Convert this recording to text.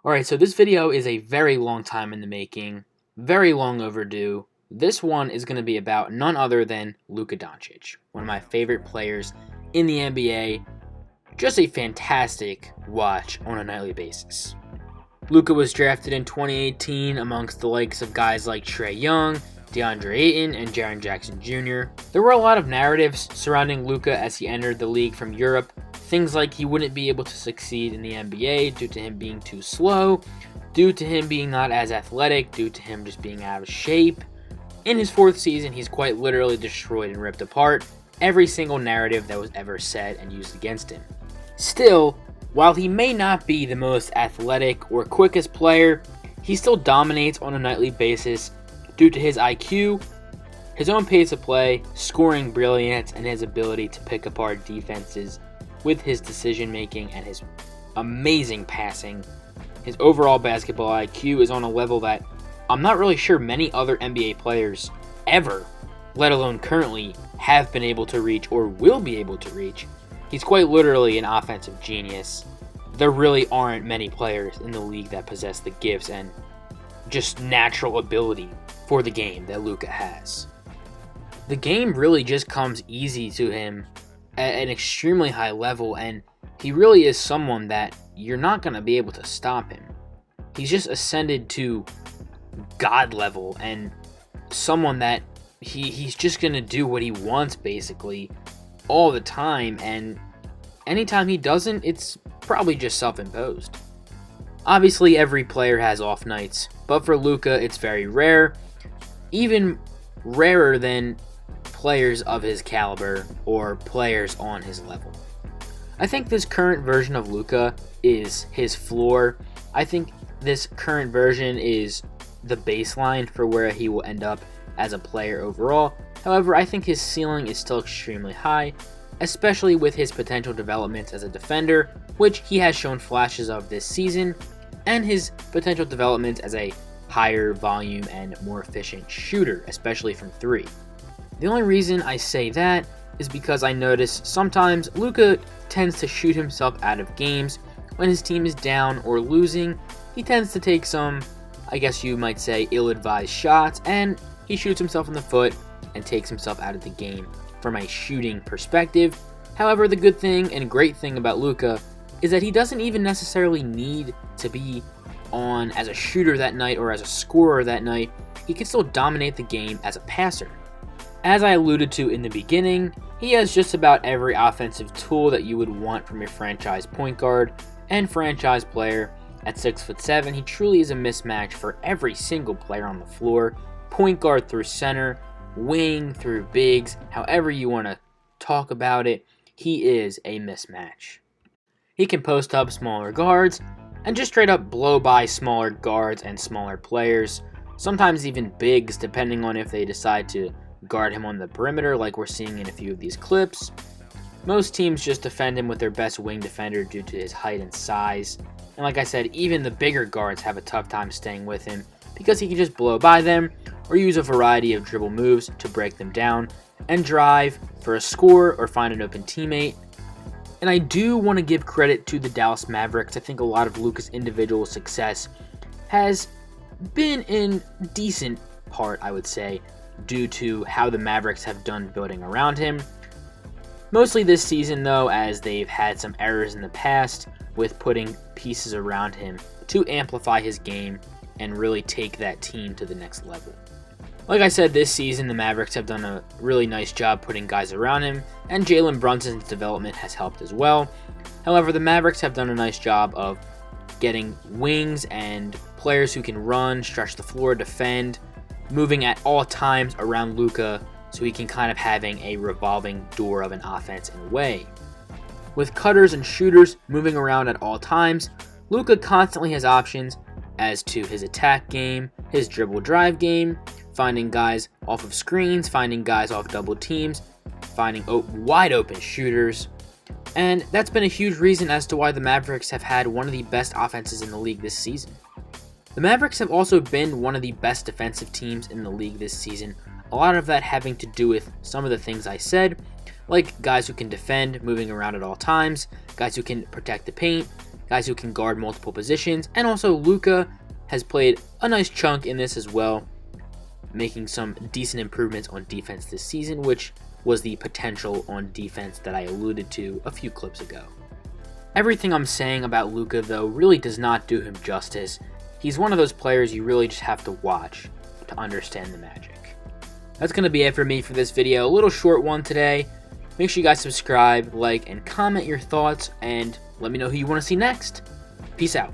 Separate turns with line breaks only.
Alright, so this video is a very long time in the making, very long overdue. This one is going to be about none other than Luka Doncic, one of my favorite players in the NBA. Just a fantastic watch on a nightly basis. Luka was drafted in 2018 amongst the likes of guys like Trae Young, DeAndre Ayton, and Jaren Jackson Jr. There were a lot of narratives surrounding Luka as he entered the league from Europe. Things like he wouldn't be able to succeed in the NBA due to him being too slow, due to him being not as athletic, due to him just being out of shape. In his fourth season, he's quite literally destroyed and ripped apart every single narrative that was ever said and used against him. Still, while he may not be the most athletic or quickest player, he still dominates on a nightly basis due to his IQ, his own pace of play, scoring brilliance, and his ability to pick apart defenses with his decision making and his amazing passing. His overall basketball IQ is on a level that I'm not really sure many other NBA players ever, let alone currently, have been able to reach or will be able to reach. He's quite literally an offensive genius. There really aren't many players in the league that possess the gifts and just natural ability for the game that Luka has. The game really just comes easy to him at an extremely high level, and he really is someone that you're not going to be able to stop him. He's just ascended to God level and someone that he's just going to do what he wants basically all the time, and anytime he doesn't, it's probably just self-imposed. Obviously, every player has off nights, but for Luka, it's very rare, even rarer than players of his caliber or players on his level. I think this current version of Luka is his floor. I think this current version is the baseline for where he will end up as a player overall. However, I think his ceiling is still extremely high, especially with his potential developments as a defender, which he has shown flashes of this season, and his potential developments as a higher volume and more efficient shooter, especially from three. The only reason I say that is because I notice sometimes Luka tends to shoot himself out of games when his team is down or losing. He tends to take some, I guess you might say, ill-advised shots, and he shoots himself in the foot and takes himself out of the game from a shooting perspective. However, the good thing and great thing about Luka is that he doesn't even necessarily need to be on as a shooter that night or as a scorer that night. He can still dominate the game as a passer. As I alluded to in the beginning, he has just about every offensive tool that you would want from a franchise point guard and franchise player. At 6'7", he truly is a mismatch for every single player on the floor. Point guard through center, wing through bigs, however you want to talk about it, he is a mismatch. He can post up smaller guards and just straight up blow by smaller guards and smaller players, sometimes even bigs depending on if they decide to guard him on the perimeter like we're seeing in a few of these clips. Most teams just defend him with their best wing defender due to his height and size, and like I said, even the bigger guards have a tough time staying with him because he can just blow by them or use a variety of dribble moves to break them down and drive for a score or find an open teammate. And I do want to give credit to the Dallas Mavericks. I think a lot of Luka's individual success has been in decent part, I would say, due to how the Mavericks have done building around him. Mostly this season though, as they've had some errors in the past with putting pieces around him to amplify his game and really take that team to the next level. Like I said, this season the Mavericks have done a really nice job putting guys around him, and Jalen Brunson's development has helped as well. However, the Mavericks have done a nice job of getting wings and players who can run, stretch the floor, defend, moving at all times around Luka so he can kind of having a revolving door of an offense in a way. With cutters and shooters moving around at all times, Luka constantly has options as to his attack game, his dribble drive game, finding guys off of screens, finding guys off double teams, finding wide open shooters. And that's been a huge reason as to why the Mavericks have had one of the best offenses in the league this season. The Mavericks have also been one of the best defensive teams in the league this season, a lot of that having to do with some of the things I said, like guys who can defend, moving around at all times, guys who can protect the paint, guys who can guard multiple positions, and also Luka has played a nice chunk in this as well, making some decent improvements on defense this season, which was the potential on defense that I alluded to a few clips ago. Everything I'm saying about Luka, though, really does not do him justice. He's one of those players you really just have to watch to understand the magic. That's going to be it for me for this video. A little short one today. Make sure you guys subscribe, like, and comment your thoughts, and let me know who you want to see next. Peace out.